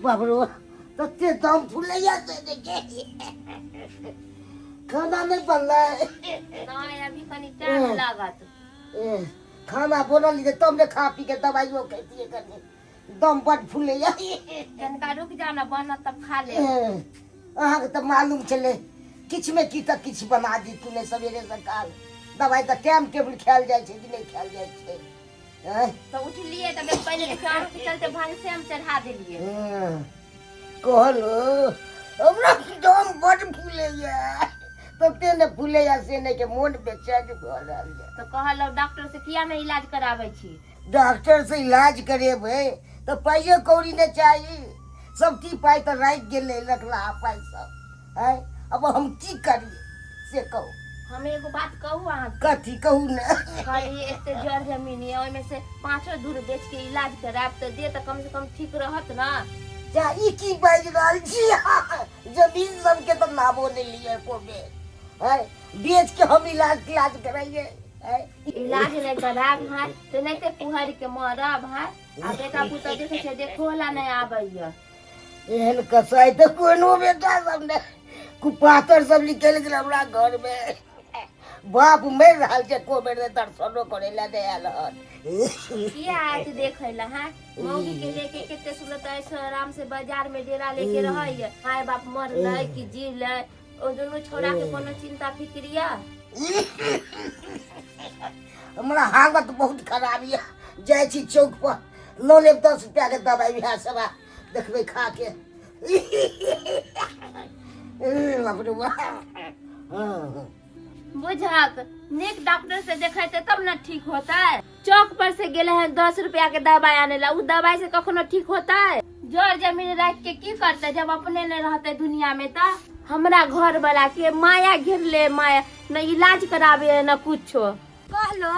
बाप रे तत्ते दम फूलैया से देखे खाना नहीं बनला नहीं अभी कनी टाइम लागत खाना बनल लीजिए तब ने खा पी के दवाइयों कहती है करनी दम बड़ फूलैया तनका रुक जाना बना तब खा ले अहाँ के तो मालूम चले किछ में की तक किछ बना दी तूने सवेरे सकाल दवाई तो टाइम टेबल खायल जाय छे कि नहीं खायल जाय छे तो उठ लिए तब पहले चार के चलते भांग से हम चढ़ा देलिए कहलो हमरा दम बड़ फूलैया तो तेने फूलैया से नहीं के मन बेचैन भ रहल है तो कहलो डॉक्टर से किया नहीं इलाज कराबै छी डॉक्टर से इलाज करेबै तो पाइयो कौड़ी ने चाहिए सब की पाई तो राख गेले रखला पाई सब है अब हम की करिए से कहो हम एगो बात कहू अहाँ कथी कहू ना खाली एते जड़ जमीन है ओय में से 5 धूर बेच के इलाज कराब तो दे तो कम से कम ठीक रहत ना जा ई की बाज रहल छी जमीन सब के तो नामो नहीं लिए को है बेच के हम इलाज कराइए इलाज नहीं कराब है तो नहीं ते पुहर के मरब है आ बेटा पुता देखे छे देखोला नहीं आबैया एहन कसाई तो कोनो बेटा सब ने कुपातर सब निकल गेल हमरा घर में बाप मर रहल छे को बेर दर्शनो करे ला दे आल किया आज देखैला है मौगी के लेके केते सुनत ऐसे आराम से बाजार में डेरा लेके रहैया हाय बाप मरलै कि जीलै ओ दोनों छोरा के कोनो चिंता फिक्रिया हमरा हालत बहुत खराब है जाय छी चौक पर लो लेब 10 रुपया के दवाई बिहा सब देखबै खा के बाप रे वाह बुझक नेक डॉक्टर से देखाते तब ना ठीक होता है चौक पर से गेले हैं 10 रुपया के दवाई आने ला उ दवाई से कखनो ठीक होता है जोर जमीन रख के की करते जब अपने नहीं रहते दुनिया में ता हमरा घर वाला के माया घेर ले माया न इलाज करावे न कुछो कहलो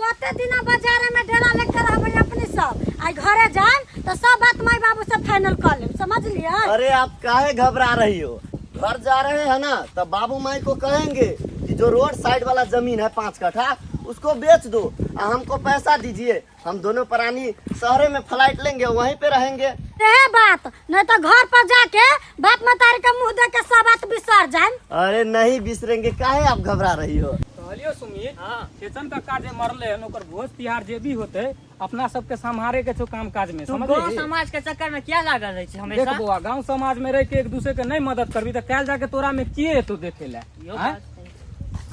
कते दिन बाजार में डेरा लेकर रहबै अपने सब आई घरे जान तो सब बात माई बाबू से फाइनल कर लेब समझ लिया। अरे आप काहे घबरा रही हो घर जा रहे हैं ना तो बाबू माई को कहेंगे कि जो रोड साइड वाला जमीन है 5 कट्ठा उसको बेच दो हमको पैसा दीजिए हम दोनों प्राणी शहर में फ्लाइट लेंगे वहीं पे रहेंगे रहे बात नहीं तो घर पर जाके बाप मतारी का मुंह देख के सब बात बिसर जाए। अरे नहीं बिसरेंगे काहे आप घबरा रही हो कहलियो सुमित चेतन का काज मरले है ओकर भोज तिहार जे भी होते अपना सबके संभारे के छो काम काज में समझ गांव समाज के चक्कर में क्या लागल रही छे हमेशा देख बुआ गांव समाज में रह के एक दूसरे के नहीं मदद करबी तो कैल जाके तोरा में किए तो देखे ला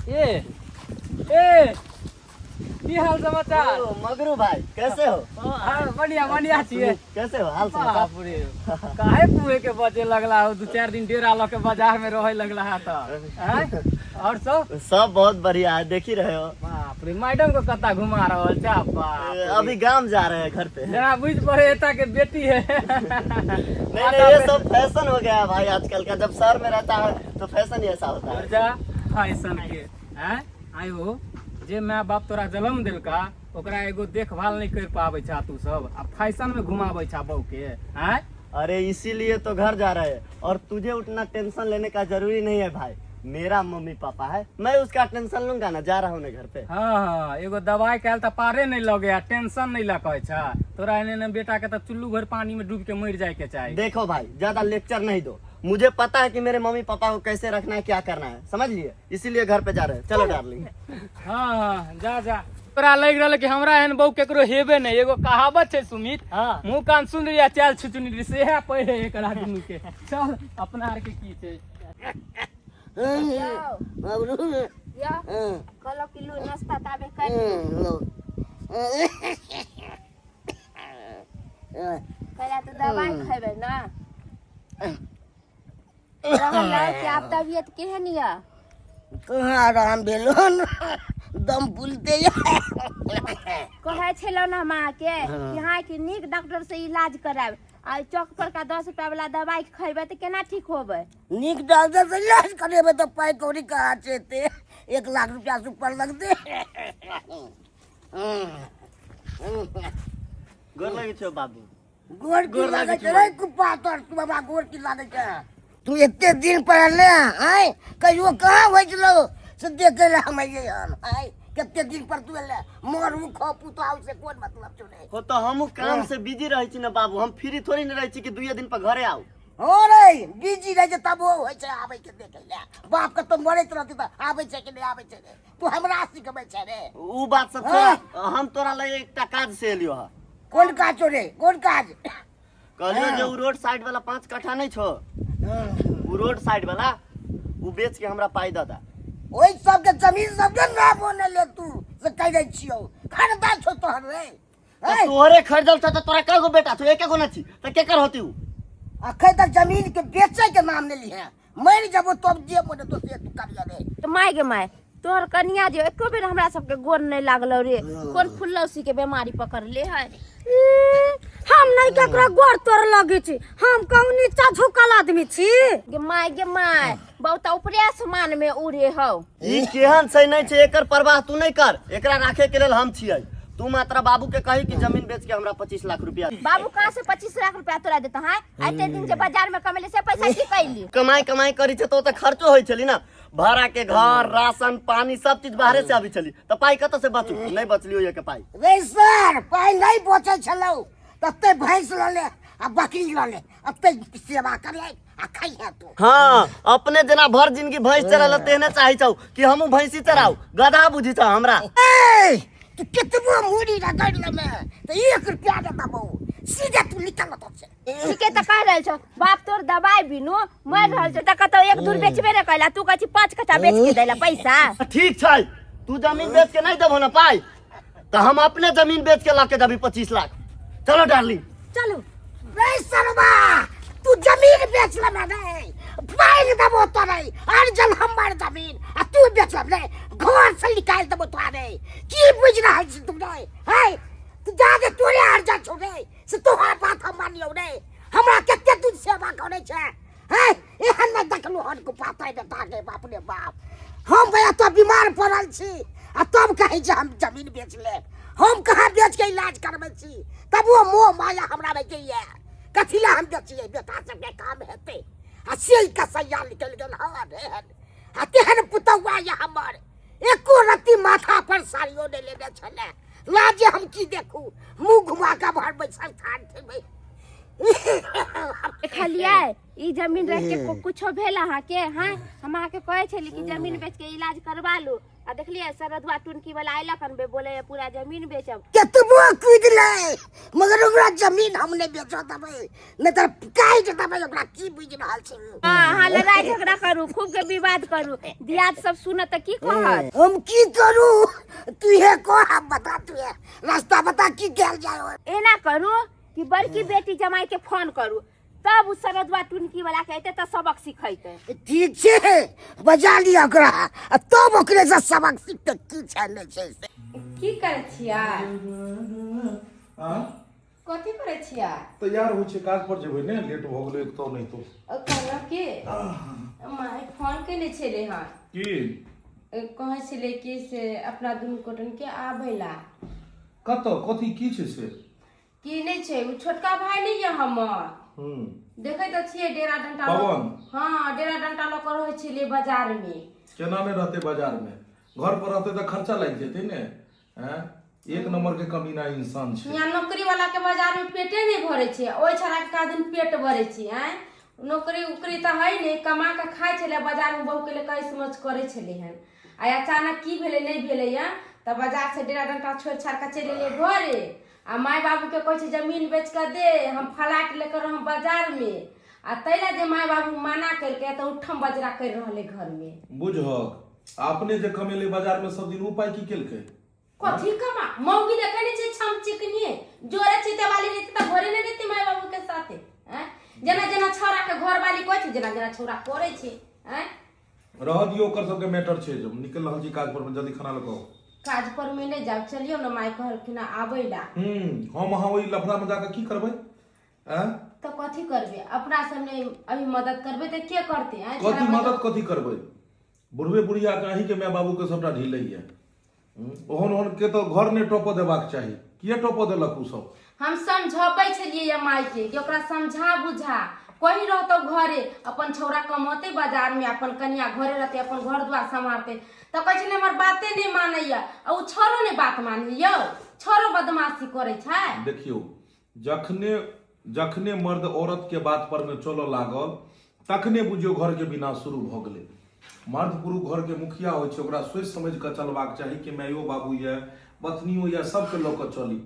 ए की हाल समाचार मगरू भाई कैसे हो बढ़िया बढ़िया छिए कैसे हो हाल समाचार पूरे काहे पुए के बजे लगला हो 2-4 दिन डेरा ल के बाजार में रहे लगला है तो और सब बहुत बढ़िया है देख ही रहे हो बाप रे मैडम को कता घुमा रहल छा अभी गांव जा रहे हैं घर पे जना बुझ पड़े एता के बेटी है नहीं ये सब फैशन हो गया है भाई आजकल का जब शहर में रहता है तो फैशन ही ऐसा होता है जा फैशन के हैं आयो जे माँ बाप तोरा जन्म देलका ओकरा एगो देखभाल नहीं कर पावे छा तू सब आ फैशन में घुमावे छा बहू के हैं अरे इसीलिए तो घर जा रहे हैं और तुझे उतना टेंशन लेने का जरूरी नहीं है भाई मेरा मम्मी पापा है मैं उसका टेंशन लूंगा ना जा रहा हूँ घर पे हाँ एगो दवाई कैल तो पारे नहीं लगे टेंशन नहीं लगे छा तोरा एने बेटा के तो चुल्लू भर पानी में डूब के मर जाए के चाहिए देखो भाई ज्यादा लेक्चर नहीं दो मुझे पता है कि मेरे मम्मी पापा को कैसे रखना है क्या करना है समझ लिए इसीलिए घर पे जा रहे हैं चलो डार्लिंग हाँ जा जा तोरा लग रहा कि हमरा एहन बहु केकरो हेबे नहीं एगो कहावत है सुमित मुंह कान सुन रही चाल छुचुनी से है पहले एकरा दुनू के चल अपना आर के की छै बाबू या कलो किलो नाश्ता ताबे कर कला तो दवाई खेबे ना रहल के आप तबीयत केहन या कहाँ आराम भेलन दम फूलते कहे छलो ना माँ के यहाँ के नीक डॉक्टर से इलाज कराब आ चौक पर का 10 रुपया वाला दवाई खेबे तो केना ठीक होबे नीक डॉक्टर से इलाज करेबे तो पाई कौड़ी कहाँ चेते 1 लाख रुपया से ऊपर लगते गोर लगे छो बाबू गोर की लागे छै रे कुपातर तू बाबा गोर की लागे छै तू एते दिन पर ले आय कहियो कहाँ होय छलो से देखे ले हम ये हाय कितने दिन पर तू ले मरू खपू तो आउ से कोन मतलब चुने हो तो हम काम से बिजी रही छी ना बाबू, हम फ्री थोड़ी न रही छी कि 2 दिन पर घरे आऊ। हो रे बिजी रह जे तब हो छै आबै के देखे ले बाप के तो मरैत रहती त आबै छै कि नहीं आबै छै रे तू हमरा सिखबै छै रे ऊ बात सब छोड़, हम तोरा लगे एकटा काज से एलियो ह। कोन काज रे कोन काज कहलियो जे ऊ रोड साइड वाला 5 कट्ठा नहीं छो, ऊ रोड साइड वाला ऊ बेच के हमरा पाई दता। ओइ सब के जमीन सब के ना बने ले तू से कह दै छियो खरीदार छो तोहर रे तो तोरे खरीदल छ त तोरा कगो बेटा छो, एके गो न छी त के कर होती ऊ? अखै तक जमीन के बेचे के नाम ले ली है मर जब तब जे मोने तो से तू करिया रे तो माय गे माय तोहर कनिया जे एको बेर हमरा सबके गोर नहीं लागलो रे, कोन फुल्लौसी के बीमारी पकड़ ले है। हम नहीं केकरो गोर तोड़ लगे छी, हम कहूँ नीचा झुकल आदमी छी। गे माय बहुत ऊपरे आसमान में उड़े हो। ई केहन सही नहीं छे, एकर परवाह तू नहीं कर, एकरा राखे के लेल हम छियै। तू मात्र बाबू के कही कि जमीन बेच के हमरा 25 लाख रुपया। बाबू कहाँ से 25 लाख रुपया तोरा देता है? आते दिन जे बाजार में कमेले से पैसा की कैली? कमाई करी छे तो खर्चो होई छली ना, भाड़ा के घर राशन पानी सब चीज बाहरे से आबी छली, तो पाई कत से बचू? नहीं बचलियो ये के पाई। रे सर पाई नहीं बचे छलौ तते भैंस ल ले आ बकरी ल ले अते सेवा कर ले आ खाई है तू। हाँ अपने जना भर जिंदगी भैंस चरल तेने चाही छौ कि हमू भैंसी चराऊ, गधा बुझी छ हमरा। ए तू कितबो मुड़ी रगड़ ले में तो 1 रुपया दे बाबू सीधे तू निकल तो से ठीके त कह रहल छ बाप तोर दवाई बिनु मर रहल छ त कतो 1 दूर बेचबे न कैला, तू कहछि 5 कट्ठा बेच के दैला पैसा। ठीक छै, तू जमीन बेच के नहीं देबो ना पाई तो हम अपने जमीन बेच के लाके देबी 25 लाख। चलो डार्लिंग चलो रे सरवा तू जमीन बेच ले में रे पाई देबो तो नहीं और जल हमर जमीन आ तू बेच ले घर से निकाल देबो तो रे की बुझ रहा है तू रे है तू जाके तोरे हर जा छोड़े से तोहार बात हम मानियो रे हमरा केते तू सेवा करे छे है एहन न देखलु हन को पाता है ताके बाप रे बाप हम भैया तो बीमार पड़ल छी आ तब कहे जे हम जमीन बेच ले हम कहाँ बेच के इलाज करबै छी तब वो मोह माया हमरा में के ये कथिला हम बेचिए बेटा सब के काम हेते आ से का सैया निकल गेल हां रे आ तेहन पुतौआ या हमर एको रत्ती माथा पर साड़ियो ने लेने छले लाजे हम की देखू मुंह घुमा के भर बैसल ठान थे देखलिए ई जमीन रह के कुछो भेल अहाँ के? हां हम अहाँ के कहे छली कि जमीन बेच के इलाज करवा लो आ देखलिए सरदवा टुनकी वाला आइला कन बे बोले पूरा जमीन बेचब। केतबो कूद ले मगर ओकरा जमीन हम नहीं बेच दबै नहीं त काहे जे दबै ओकरा की बुझ रहल छै। हां लड़ाई झगड़ा करू खूब के विवाद करू दियाद सब सुनत त की कहत? हम की करू तू हे को हम बता तू रास्ता बता की कैल जाय। एना करू कि बड़की बेटी जमाई के फोन करू तब उस सरदवा टुनकी वाला कहते त सबक सिखैते। ठीक छे बजा लिया ओकरा आ तब ओकरे से सबक सीखते की छै नै छै से की करे छिया? हां कथि करे छिया? तैयार हो छे काज पर जेबै ने, लेट भ गेलै एक तो नहीं तो कहला के माय फोन केने छले हां की कहे छले कि से अपना दुनू कोटन के आबैला कथी की छे से की नहीं छै उ छोटका भाई नहीं है हमर देखे तो छिए डेरा डंटा पवन? हां डेरा डंटा ल कर रहै छले बाजार में। केना ने रहते बाजार में, घर पर रहते तो खर्चा लग जेते ने। हैं एक नंबर के कमीना इंसान छे। यहाँ नौकरी वाला के बाजार में पेटे नहीं भरे छे, ओइ छरा के का दिन पेट भरे छे। हैं नौकरी उकरी त है नहीं, कमा के खाय छले बाजार में बहु के लिए कई समझ करे छले हन। आ अचानक की भेले नहीं भेले या त बाजार से डेरा डंटा छोड़ छाड़ के चले ले घरे आ माय बाबू के कहे जमीन बेच के दे हम फ्लैट लेकर हम बाजार में आ तैला जे माय बाबू मना करके तो उठम बजरा कर रहले घर में। बुझहक अपने जे कमेले बाजार में सब दिन उपाय की केलकै? कथी कमा मौगी देखे नहीं छे छम चिकनिए जोरे चिते वाली रहती त घरे नहीं रहती माय बाबू के साथे। हैं जना जना छोरा के घर वाली कहै छै जना जना छोरा करे छै। हैं रह दियो ओकर सब के मैटर छे, जब निकल रहल छी काज पर जल्दी खाना लगाओ। काज पर में नहीं जाओ चलियो ना माय कहलखिन आबैला। हम वहां वही लफड़ा में जाकर की करबै? हैं तो कथी करबे अपना सामने अभी मदद करबे त के करते हैं? कथी मदद कथी करबै? बुढ़वे बुढ़िया के अहीं के माय बाबू के सबटा ढिलैया। ओहन के तो घर ने टोपो देबाक चाही, किए टोपो देलक उ सब? हम समझाबै छलिए या माय के कि ओकरा समझा बुझा कहीं रहतो घरे अपन छौरा कमाते बाजार में अपन कन्या घरे रहते अपन घर द्वार संभालते तो कहे हमर बाते नहीं मानैया और उ छोरो ने बात मानियो छोरो बदमाशी करे छै। देखियो जखने जखने मर्द औरत के बात पर में चलो लागल तखने बुझियो घर के बिना शुरू भ गेलै। मर्द पुरुष घर के मुखिया होइ छै ओकरा सोच समझ के चलबाक चाही कि मायो बाबू या बथनियो या सबके लऽ कऽ चली।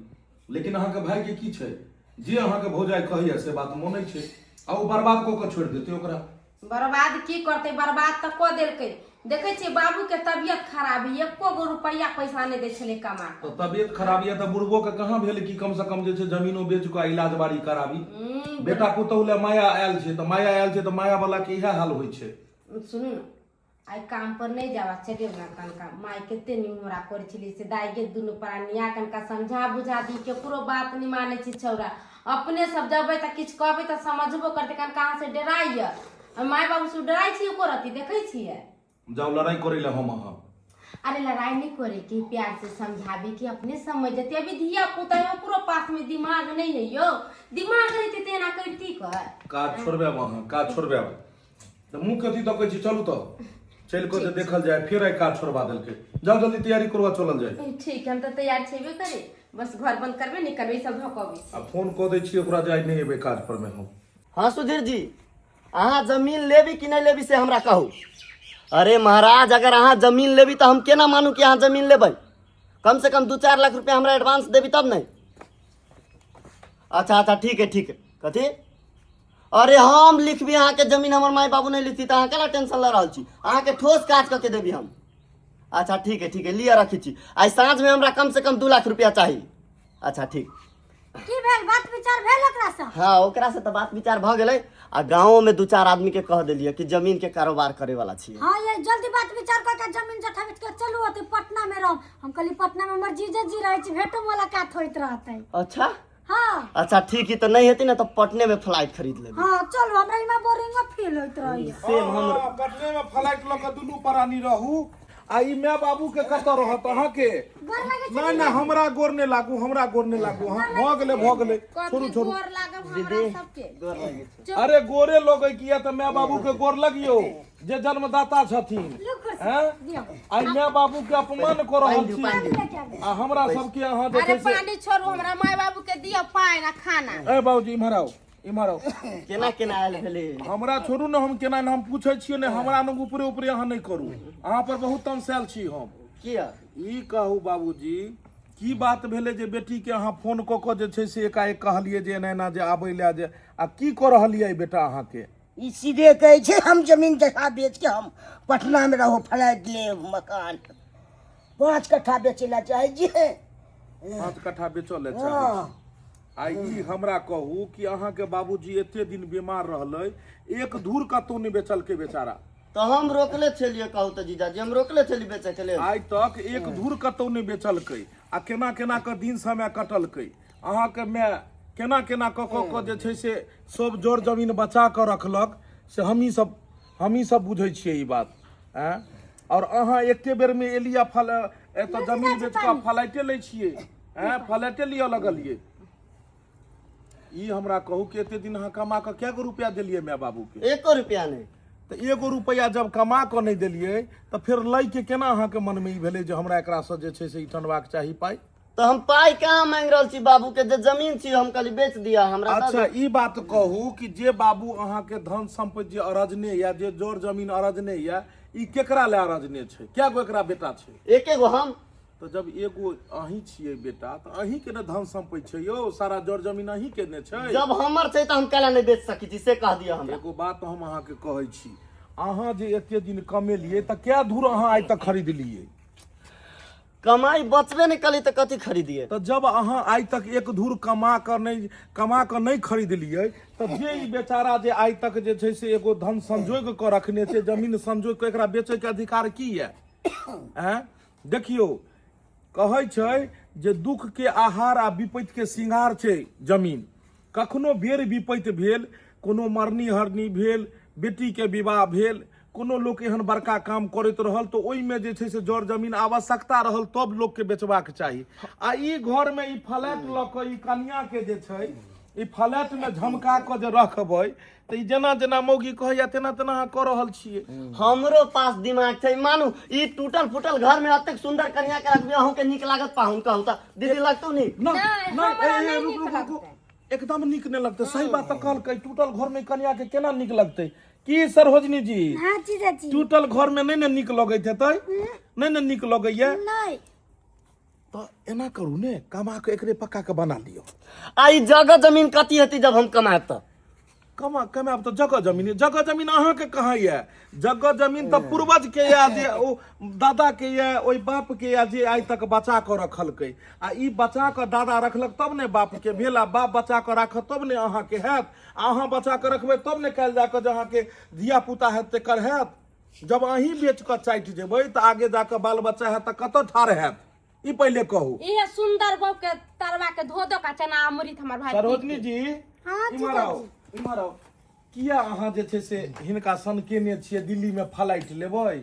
लेकिन अहाँके भाई के की छै जे अहाँके भौजाई कहैया से बात मानै छै आ ओ बर्बाद कऽ के छोड़ि देतै ओकरा। बर्बाद की करते बर्बाद तो कऽ देलकै देखे छियै बाबू के तबियत खराब है एको गो रुपया पैसा नहीं दे छले कमा तो तबियत खराब है तो बुढ़बो के कहाँ भेल कि कम से कम जे छै जमीनो बेच के इलाज बाड़ी कराबी। बेटा पुतहु ले माया आयल छै तो माया आयल छै तो माया वाला के इएह हाल होइ छै। सुनू ना आई काम पर नहीं जावा चलियो ना कनका माई केते निमोरा करे छली से दाई के दुनु प्राणिया कनका समझा बुझा दी केकरो बात नहीं माने छी छौरा अपने सब जबै त किछ कहबै त समझबो करते कन कहां से डराइया माय बाबू से डराई छी को रहती देखे छियै। जाओ लड़ाई करे ले हम अहाँ। अरे लड़ाई नहीं करे के प्यार से समझाबे कि अपने समझ जते अभी धिया पुता है ओकरो पास में दिमाग नहीं है यो दिमाग रहते तेना करती कर काज छोड़बे अहाँ काज छोड़बे तो मुंह कथी तो कहै छी चलू तो चल को जे देखल जाए फिर आई काज छोड़वा देलकै जाओ जल्दी तैयारी करवा चलल जाए। ठीक है हम तो तैयार छेबे करे बस घर बंद करबे नहीं करबे सब धकबे आ फोन क दै छी ओकरा जाय नहीं एबे काज पर में हम। हाँ सुधीर जी अहाँ जमीन लेबी कि नहीं लेबी से हमरा कहू। अरे महाराज अगर अहाँ जमीन लेबी तो हम केना मानू कि अहाँ जमीन लेबै। कम से कम 2-4 लाख रुपया हमरा एडवांस देबी तब नहीं। अच्छा ठीक है कथी अरे हम लिखबी अहाँ के जमीन हमर माय बाबू नहीं लिखती तो अहाँ केना टेंशन ले रहल छी अहाँ के ठोस काज करके देबी हम। अच्छा ठीक है लिया रखी छी आई साँझ में हमरा कम से कम 2 लाख रुपया चाहिए। अच्छा ठीक की भेल बात विचार भेल ओकरा से? हाँ ओकरा से तो बात विचार भ गेलै आ गाँव में 2-4 आदमी के कह दिलिए कि जमीन के कारोबार करे वाला छियै। हाँ ये जल्दी बात विचार करके जमीन जठा बेच के चलू ओते पटना में रह हम कहली पटना में हमर जीजे जी रहे छी भेटो मुलाकात होइत रहते। अच्छा हाँ अच्छा ठीक है तो नहीं हेती ना तो पटने में फ्लाइट खरीद लेबी। हाँ चलो हमरा इमा बोरिंग फील होइत रही सेम हम पटने में फ्लाइट ल के दुनू प्राणी रहू आ ई माय बाबू के कत रहत अहाँ के ना हमरा गोर ने लागू हां भ गेलै छोड़ू अरे गोरे लोगे किया तो माय बाबू के गोर लगियो जे जन्मदाता छथिन हैं आई माय बाबू के अपमान कर रहल छी आ हमरा सब के अहाँ देखे से पानी छोड़ू हमरा माय बाबू के दियो पानी आ खाना। ए बाबूजी इम्हर आओ केना आयल भेलै हमरा छोड़ू ना हम केना हम पूछै छियै ने हमरा न ऊपरे अहाँ नहीं करू अहाँ पर बहुत तमसायल छी हम। किया ई कहू बाबूजी की बात भेलै जे बेटी के अहाँ फोन क के जे छै से एकाएक कहलिए जे एना जे आबै ले जे आ की क रहलिए बेटा अहाँ के ई सीधे कहै छै हम जमीन जगह बेच के हम पटना में रहो फ्लैट ले मकान 5 कट्ठा बेचे ला चाहे जी 5 कट्ठा बेचो ले चाहे आई ई हमरा कहू कि अहाँ के बाबूजी एते दिन बीमार रहलै एक धूर कतौ नहीं बेचल के बेचारा तो हम रोकले छलिए कहू तो जीजाजी हम रोकले छली बेचे के लेल आइ तक एक धूर कतौ नहीं बेचलकै आ केना के दिन समय कटलकै अहाँ के मैं केना क जे छै से सब जोर जमीन बचा के रखलक से हमही सब बुझै छियै ई बात हैं और अहाँ एके बेर में एलिया फल एत जमीन बेच के फ्लाइटे लै छियै हैं फ्लाइटे लिया लगलिए। ई हमरा कहू कि एते दिन अहाँ कमा के क्या गो रुपया देलिए माय बाबू के 1 रुपया नहीं तो 1 रुपया जब कमा के नहीं दिलिए तो फिर लै के केना अहाँ के मन में ई भेलै जे हमरा एकरा से जे छै से इठनबाक चाही पाई। तो हम पाई कहाँ मांग रहल छी बाबू के जे जमीन छी हम कहली बेच दिया हमरा। अच्छा ई बात कहू कि जे बाबू अहाँ के धन संपत्ति जे अरजने या जे जोर जमीन अरजने या ई केकरा ले अरजने छै क्या गो एकरा बेटा छै? एके गो हम। तो जब एगो अहीं छियै बेटा तो अहीं के ने धन संपत्ति छै यो सारा जोर जमीन अहीं के ने छै। जब हमर छै तो हम केला नहीं बेच सकी छी से कह दिया हमरा। एगो बात हम अहाँ के कहै छी अहाँ जे एते दिन कमेलिए त क्या धूर अहाँ आइ तक खरीद लिए कमाई बचबे नहीं कली तो कथी खरीदिए। तो जब अहाँ आइ तक एक धूर कमा कर नहीं खरीद लिए तो जे ई बेचारा जे आइ तक जे छै से एगो धन संजोग के रखने छै जमीन संजोग के एकरा बेचे के अधिकार की है हैं? देखियो कहै छै जे दुख के आहार आ विपत्ति के सिंगार छै जमीन। कखनो बेर विपत्ति भेल कोनो मरनी हरनी भेल बेटी के विवाह भेल कोनो लोग एहन बड़का काम करैत रहल तो ओहि में जे छै से जड़ जमीन आवश्यकता रहल तब लोग के बेचबाक चाही। आ ई घर में ई फ्लैट ल के ई कन्या के जे छै ई फ्लैट में झमका के जे रखबै त ई जेना जेना मौगी कहैया तेना तेना अहाँ कऽ रहल छियै। हमरो पास दिमाग छै, मानू ई टूटल फूटल घर में अतेक सुंदर कन्या के रखबे, अहूँ के नीक लागत पाहुन कहू त दीदी लगतौ नी? रुक एकदम नीक नहीं लगते। सही बात तो कहलकै, टूटल घर में कन्या के केना नीक लगते? की सरोजनी जी, हाँ जीजाजी। टूटल घर में नहीं ने नीक लगैत हेतै? नहीं ने नीक लगैया नहीं तो एना करू ने, कमा के एकरे पक्का के बना लियो। आई जगह जमीन कथी हेतै जब हम कमाएब त? कमाब तो जगह जमीन अहाँ के कहाँ ये? जगह जमीन तो पूर्वज के या जे ओ दादा के या ओई बाप के या जे आइ तक बचा के रखलकै, आ ई बचा के दादा रखलक तब ने बाप के भेल, आ बाप बचा के राखत तब ने अहाँ के हैत, अहाँ बचा के रखबै तब ने काल्हि जाके जे अहाँ के धिया पुता हैत तेकर हैत। जब अहीं बेच के चाटि जेबै त आगे जाके बाल बच्चा हैत त कतऽ ठाढ़ हैत? ई पहिले कहू। ये सुंदर बहू के तरवा के धो दो का चना अमृत हमर भाई। सरोजनी जी हाँ इमहर आओ। किया अहाँ जे छै से हिनका सन केने छियै दिल्ली में फ्लाइट लेबै,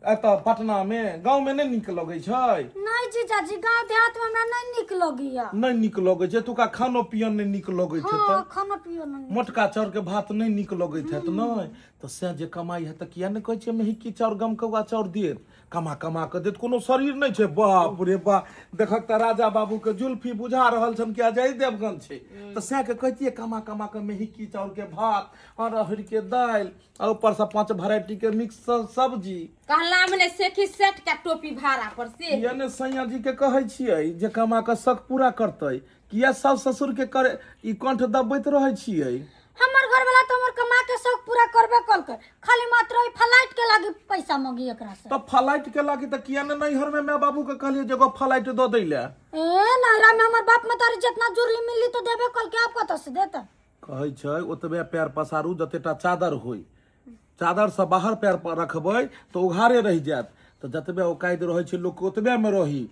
एतऽ पटना में? गाँव में नहीं नीक लगै छै? नहीं जीजाजी, गाँव देहात में हमरा नहीं निक लगैया। नहीं नीक लगै छै तुका खानो पियन नहीं नीक लगैत हाँ हेतै, खाना पियो नहीं। मोटका चाउर के भात नहीं नीक लगैत हेत नहीं तो से जे कमाई है त किया नहीं कहै छै मेहिकी चाउर गमकौआ चाउर देत, कमा कमा के देत। कोनो शरीर नहीं छै? बाप रे बाप, देखक त राजा बाबू के जुल्फी बुझा रहल छन कि अजय देवगन छै, तो से के कहतिए कमा कमा के मेहिकी चाउर के भात, अरहर के दाल, और ऊपर से 5 वैरायटी के मिक्स सब्जी। कहला मने सेखी सेट के टोपी भाड़ा पर से ये ने सैया जी के कहै छियै जे कमा के शक पूरा करतै, किया सास ससुर के करे ई कंठ दबैत रहै छियै? हमर घर वाला तो हमर कमा के शौक पूरा करबे कल, खाली मात्र ई फ्लाइट के लागी पैसा मांगी एकरा से। तब फ्लाइट के लागी त किया ने नैहर में माँ बाबू के कहलिए जे एगो फ्लाइट दो दै ले? ए नहरा में हमर बाप मतारी जितना जुरली मिली तो देबे कल के, आप कत से देता? कहै छै ओतबे पैर पसारू जतेटा चादर होई, चादर से बाहर पैर पर रखबै तो उघारे रह जात, तो जतबे ओकायद रहै छै लोग ओतबे में रही।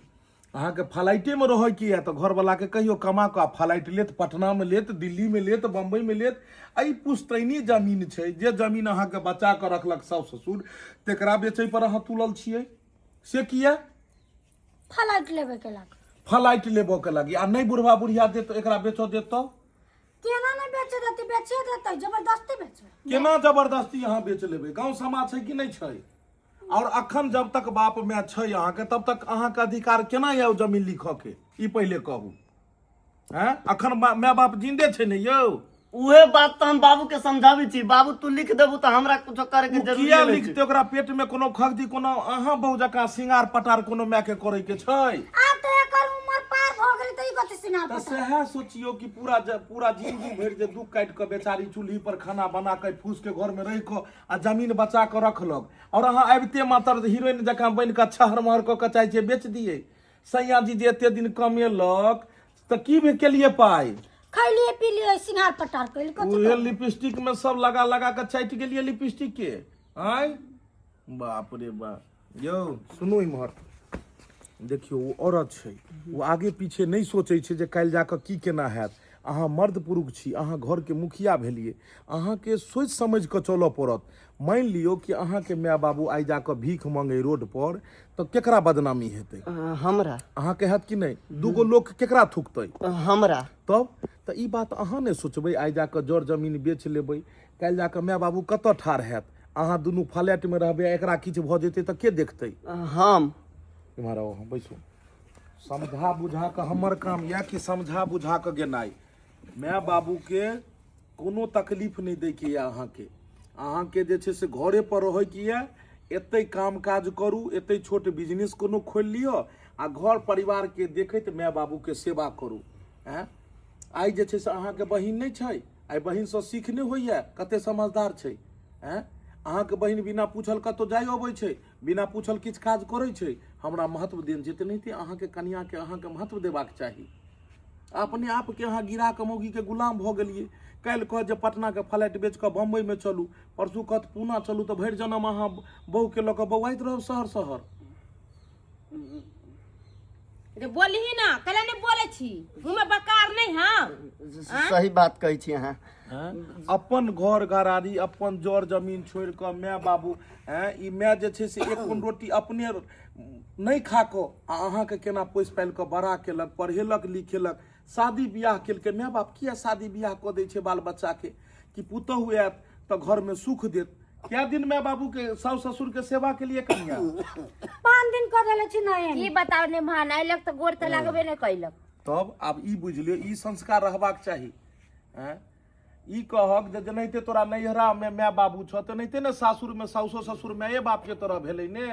अहाँ के फ्लाइटे में रहै की है तो घर वाला के कहियो कमा के फ्लाइट लेत, पटना में लेत, दिल्ली में लेत, बम्बई में लेत। आई पुश्तैनी जमीन छै, जे जमीन अहाँ के बचा के रखलक सास ससुर, तेकरा बेचै पर अहाँ तुलल छियै से किया? फ्लाइट लेबे के लागी। फ्लाइट लेबो के लागी, आ नहीं बुढ़वा बुढ़िया देत एकरा बेचो देत तो? केना नहीं बेचे देती? बेचे देते, जबरदस्ती बेचे। केना जबरदस्ती अहाँ बेच लेबै? गांव समाज छै कि नहीं छै? और अखन जब तक बाप माय छै अहाँ के, तब तक अहाँ के अधिकार केना यौ जमीन लिखऽ के? ई पहिले कहू। हैं अखन माय बाप जिंदे छै ने यौ? उहे बात तो हम बाबू के समझाबै छी। बाबू तू लिख देबू तो हमरा कुछ करे के जरूरत किया नहीं लिखते? ओकरा पेट में कोनो खगदी, कोनो अहाँ बहु जकां सिंगार पटार कोनो माय के करे के छै? आप तो एकर उम्र पार भ गेली त ई कथि सिंगार तो पता? सेहे सोचियो कि पूरा जिंदगी भर जे दुख काट के बेचारी चूल्ही पर खाना बना के फूस के घर में रह के आ जमीन बचा के रखलक, और अहाँ आबिते मात्र हीरोइन जकां बन के छहर महर के चाहे छै बेच दिए। सैया जी जे एते दिन कमेलक त की भी केलिए पाई? खैलिए पीलिए सिंगार पटार कइल कथि? उहे लिपस्टिक में सब लगा लगा के चाटि गेलिए लिपस्टिक के। आय बाप रे बाप। यौ सुनू इम्हर, देखियो वो औरत छै, वो आगे पीछे नहीं सोचे छै जे काल्हि जाके की केना हैत। अहाँ मर्द पुरुष छी, अहाँ घर के मुखिया भेलिए, अहाँ के सोच समझ के चलऽ पड़त। मान लियो कि अहाँ के माय बाबू आइ जाके भीख मांगे रोड पर, तो केकरा बदनामी हेतै? हमरा। अहाँ के हैत कि नहीं? दूगो लोग केकरा थुकतै? हमरा। तब तो ई बात अहाँ ने सोचबै, आइ जाके जड़ जमीन बेच लेबै, काल्हि जाके माय बाबू कतऽ ठाढ़ हैत? अहाँ दुनू फ्लैट में रहबै, एकरा किछु भऽ जेतै तऽ के देखतै? हम। इम्हर आओ, बैसू। समझा बुझा के हमर काम यऽ कि समझा बुझा के गेनाइ। माय बाबू के कोनो तकलीफ नहीं दै के यऽ अहाँ के जे छै से घरे पर रहै के यऽ, एते काम काज करू, एते छोट बिजनेस कोनो खोल लियो, आ घर परिवार के देखैत माय बाबू के सेवा करू। आइ जे छै से अहाँ के बहिन नहीं छै, आइ बहिन से सीख नहीं होइए कते समझदार छै। अहाँ के बहिन बिना पूछल कतौ जाय अबै छै, बिना पूछल किछु काज करै छै, हमरा महत्व देन छै। नहीं अहाँ के कन्या के अहाँ के महत्व देबाक चाही। अपने आप के अहाँ गिरा के मौगी के गुलाम भ गेलिए। काल्हि कह जे पटना के फ्लाइट बेच के बम्बई में चलू, परसू कहत पूना चलू, तो भरि जन्म अहाँ बहू के लऽ के बौआइत रहब शहर शहर। बोली ही ना, कले नहीं बोले छी, मुंह में बकार नहीं। हाँ सही बात कहै छी अहाँ। अपन घर घरारी, अपन जड़ जमीन छोड़ के माय बाबू, ई माय जे छै से एक कोन रोटी अपने नहीं खा के अहाँ के केना पोस पाल के बड़ा केलक, पढ़ेलक लिखेलक, शादी बियाह केलकै माय बाप किया शादी बियाह कऽ दै छै बाल बच्चा के कि पुतहु आयत तऽ घर में सुख देत। क्या दिन माय बाबू के सास ससुर के सेवा के लिए कनिया 5 दिन कर देले छी नहीं की बताओ ने महान अयलक तऽ गोड़ तऽ लगबे नहि कैलक। तब आब ई बुझलियो ई संस्कार रहबाक चाही। ई कहक जे जेनाहिते तोरा नैहरा में माय बाबू छ तेनाहिते ने सासुर में साउसो ससुर माये बाप के तरह भेलै ने।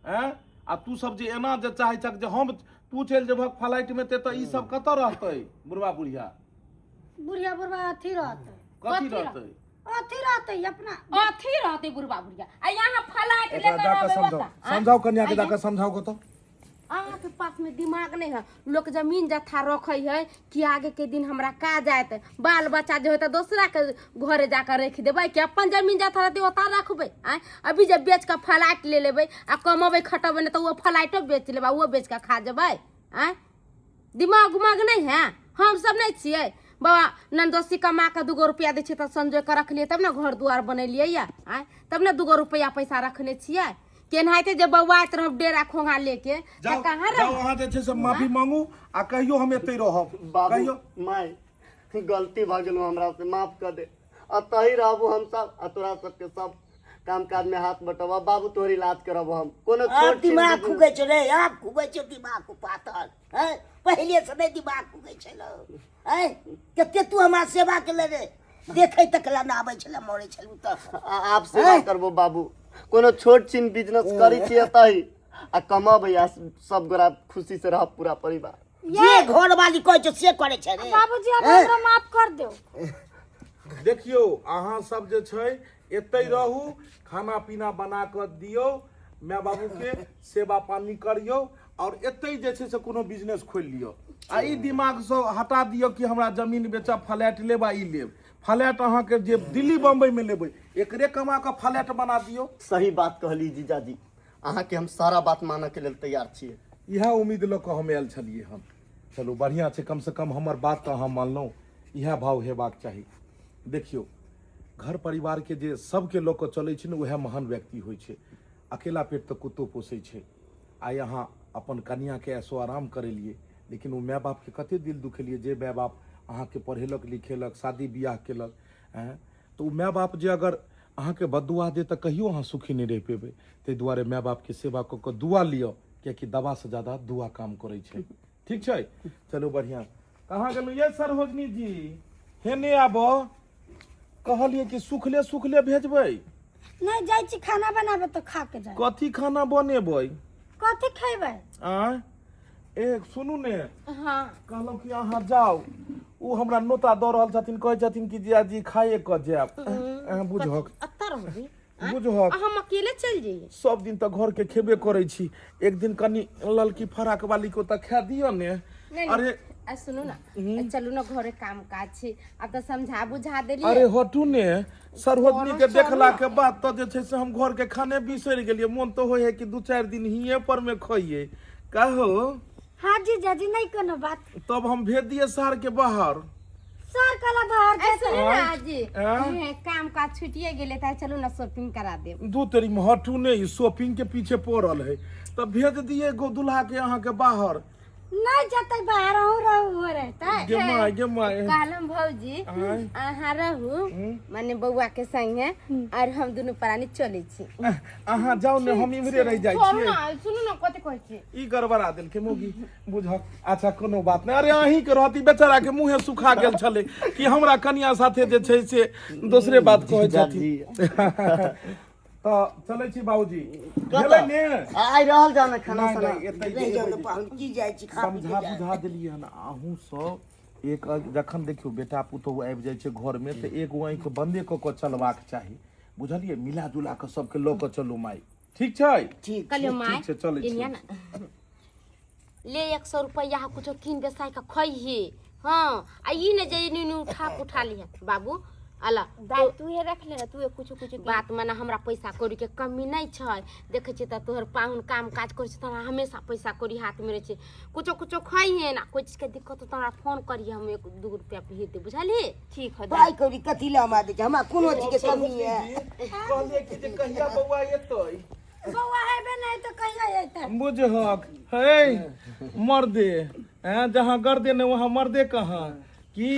आ तू सब जे एना जे चाहे छक जे हम तू चलि जेबहक फ्लाइट में ते तऽ ई सब कतऽ रहतै बुढ़वा बुढ़िया बुढ़िया अथी रहते कथी रहतै अपना अथी रहते बुढ़वा बुढ़िया आ यहाँ फ्लाइट एकरा लेकर जाके आबे समझाओ समझाओ कन्या के जाके समझाओ को तो अहाँके पास में दिमाग नहीं है। लोग जमीन जथा रखे है कि आगे के दिन हमरा का जात बाल बच्चा जो है दूसरा के घरे जाकर रख देवे कि अपन जमीन जथा रहते ओता रखबे। अभी जब बेच के फ्लाइट ले लेबै आ कमेबै खटबै नहीं तो वो फ्लाइटो बेच लेबै वो बेच के खा जेबै। दिमाग उमाग नहीं है हम सब नहीं छियै बाबा नंदोसी कमा के 2 रुपया दै छियै तऽ संजोग के रखलियै तब ने घर दुआर बनेलियै या तब ने 2 रुपया पैसा रखने छियै। केनाहिते जे बौआइत रहब डेरा खोंगा लेके जाओ कहाँ जाओ वहां जे छै से माफी मांगू आ कहियो हम एतै रहब कहियो बाबू माय गलती भ गेलो हमरा से माफ कर दे। अतही रहबो हम सब आ तोरा सबके सब काम काज में हाथ बटवा बाबू तोहर इलाज करब हम कोनो छोट चीज दिमाग खुगे छै रे आप खुगे छै दिमाग को पातल हैं पहले से नहीं दिमाग खुगे छलो हैं कते तू हमरा सेवा केले रे देखै तक ला ना आबै छले मरै छलू त आप सेवा करबो बाबू कोनो छोट छीन बिजनेस करी छियै तही आ कमाबै आ सब गोरा खुशी से रह पूरा परिवार। जे घर वाली कहै छै से करे छै रे बाबूजी अब हमरा माफ कर दो। देखियो अहाँ सब जे छै एतै रहू खाना पीना बना कऽ दियौ माय बाबू के सेवा पानी करियौ और एतै जे छै से कोनो बिजनेस खोलि लियौ। आ ई दिमाग से हटा दियौ कि हमरा जमीन बेचब फ्लैट लेब आ ई लेब फ्लैट अहाँ के जे दिल्ली बम्बई में लेबै एकरे कमा के फ्लैट बना दियौ। सही बात कहली जीजाजी अहाँ के हम सारा बात मानऽ के लेल तैयार छियै। इएह उम्मीद लऽ कऽ हम आयल छलियै हन। चलू बढ़िया छै कम से कम हमर बात तऽ अहाँ मानलहुँ इएह भाव हेबाक चाही। देखियौ घर परिवार के जे सबके लऽ कऽ चलै छै ने उएह महान व्यक्ति होइ छै। अकेला पेट तऽ कुत्तो पोसै छै। आइ अहाँ अपन कन्या के ऐसो आराम करेलियै लेकिन ओ माय बाप के कते दिल दुखेलियै जे माय बाप अहाँ के पढ़ेलक लिखेलक शादी बियाह केलक तो ओ माय बाप जे अगर अहाँ के बदुआ दे तऽ कहियो अहाँ सुखी नहीं रह पेबै। ताहि दुआरे माय बाप के सेवा कऽ कऽ दुआ लिअ कियाकि दवा से ज्यादा दुआ काम करै छै। ठीक छै चलू बढ़िया। कहाँ गेलू ये सरोजनी जी हेने आबो कहलिए कि सुखले सुखले भेजबै नहीं जाय छी खाना बनाबे तो खा के जाय। कथी खाना बनेबै कथी खेबै एक सुनू ने हाँ कहलहुँ कि अहाँ जाउ ओ हमरा नोता दऽ रहल छथिन कहै छथिन कि जियाजी खाए कऽ जायब बुझहक अत्तर होगी बुझहक हम अकेले चल जाइए। सब दिन तऽ घर के खेबे करै छी एक दिन कनी ललकी फराक वाली को तऽ खा दियौ ने। अरे सुनू ना चलू ना घरे काम काज छी अब तो समझा बुझा देलिए। अरे हटू ने सरोजनी के देखला के बाद तऽ जे छै से हम घर के खाने बिसरि गेलियै मोन तो होय है कि 2-4 दिन हिये पर में खइये कहो। हाँ जी जाजी नहीं कोनो बात। तब हम भेज दिए शहर के बाहर सर कला बाहर सुनू ना जी काम काज छुटिए गेले त चलू ना शॉपिंग करा दे। दू तेरी में हटू ने शॉपिंग के पीछे पड़ल है तब भेज दिए गो दुल्हा के अहाँ के बाहर नहीं जते बाहर रहू रहता है। गे माय कहलम भौजी अहाँ रहू माने बउआ के संगे और हम दोनों प्राणी चले छी। अहाँ जाओ ने हम इमरे रह जाय सुनू छियै। ना सुनू ना कते कहै छी ई गड़बड़ा देल के मोगी बुझक अच्छा कोनो बात नहीं। अरे अहीं के रहती बेचारा के मुंहे सुखा गेल छले कि हमरा कन्या साथे जे छै से दूसरे बात कहै छथिन। तो चलै छी बाबूजी गेलै ने आइ रहल जाने खाना नहीं, साना नहीं, एतै नहीं जेबै जाऊ जे। पाहुन की जाय छी खा पी समझा बुझा देलियै हन अहूँ सब एक जखन देखियो बेटा पुतहु आबि जाइ छै घर में तऽ एगो आँखि बंदे कऽ कऽ चलबाक चाही बुझलियै मिला जुला कऽ सबके लऽ कऽ चलू माई ठीक छै। ठीक कहलियो माय ठीक छै चलै छी इनिया ना ले 100 रुपया कुछो कीन के साइ का खइहे। हाँ आ ई ने जे नीनू उठा लिया बाबू अला तू ये रख ले तू कुछ बात माने हमरा पैसा कौड़ी के कमी नहीं छै देखे छी त तोहर पाहुन काम काज करे छ त हमेशा पैसा कौड़ी हाथ में रहे छै कुछो खइहे ना कोई चीज के दिक्कत हो त हमरा फोन करिए हम 1-2 रुपया भेज दे बुझाली। ठीक है पाई कौड़ी कथी ला हमरा दे हमरा कोनो चीज के कमी है। कहलिए कि जे कहिया बौआ एतै बउआ हेबे नहीं तो कहिया एतै बुझहक हे मर्दे जहाँ गर्दे ने वहाँ मर्दे कहाँ की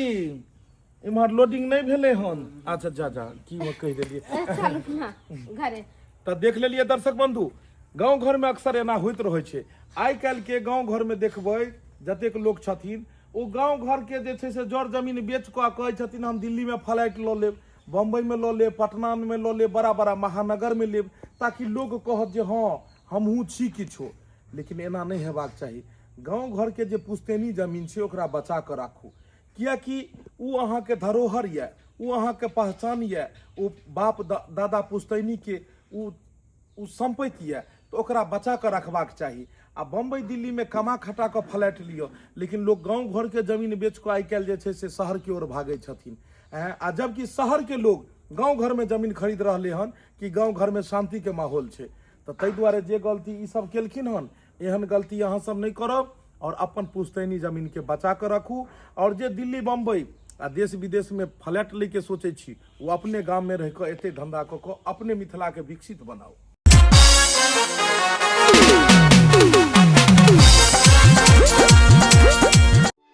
इम्हर लोडिंग नहीं भेले हन। अच्छा जा जा की वो कह देलिए चलू ना घरे। तो देख लेलिए दर्शक बंधु, गांव घर में अक्सर एना होइत रहे छे। आइ काल्हि के गांव घर में देखबै जतेक लोग छथिन ओ गांव घर के जे छे से जड़ जमीन बेच कऽ कहै छथिन हम दिल्ली में फ्लैट लऽ लेब, बम्बई में लऽ लेब, पटना में लऽ लेब, बड़ा बड़ा महानगर में लेब, ताकि लोग कहत जे हाँ हमहूँ छी किछो। लेकिन एना नहीं हेबाक चाही। गांव घर के जे पुश्तैनी जमीन छे ओकरा बचा कऽ राखू, कियाकि उ अहाँ के धरोहर ये, उ अहाँ के पहचान ये, उ बाप दादा पुश्तैनी के उ संपत्ति ये, तो ओकरा बचा कऽ रखबाक चाही। आ बम्बई दिल्ली में कमा खटा कऽ फ्लैट लियो, लेकिन लोग गांव घर के जमीन बेच कऽ आइ काल्हि जे छै से शहर की ओर भागै छथिन। आ जबकि शहर के लोग गांव घर में जमीन खरीद रहले हन कि गांव घर में शांति के माहौल छै। तो ताहि दुआरे जे गलती ई सब केलखिन हन एहन गलती अहाँ सब नहीं करब और अपन पुश्तैनी जमीन के बचा कऽ रखू। और जे दिल्ली बम्बई आ देश विदेश में फ्लैट ले के सोचै छी वो अपने गाम में रह कऽ एते धंधा कऽ कऽ अपने मिथिला के विकसित बनाओ।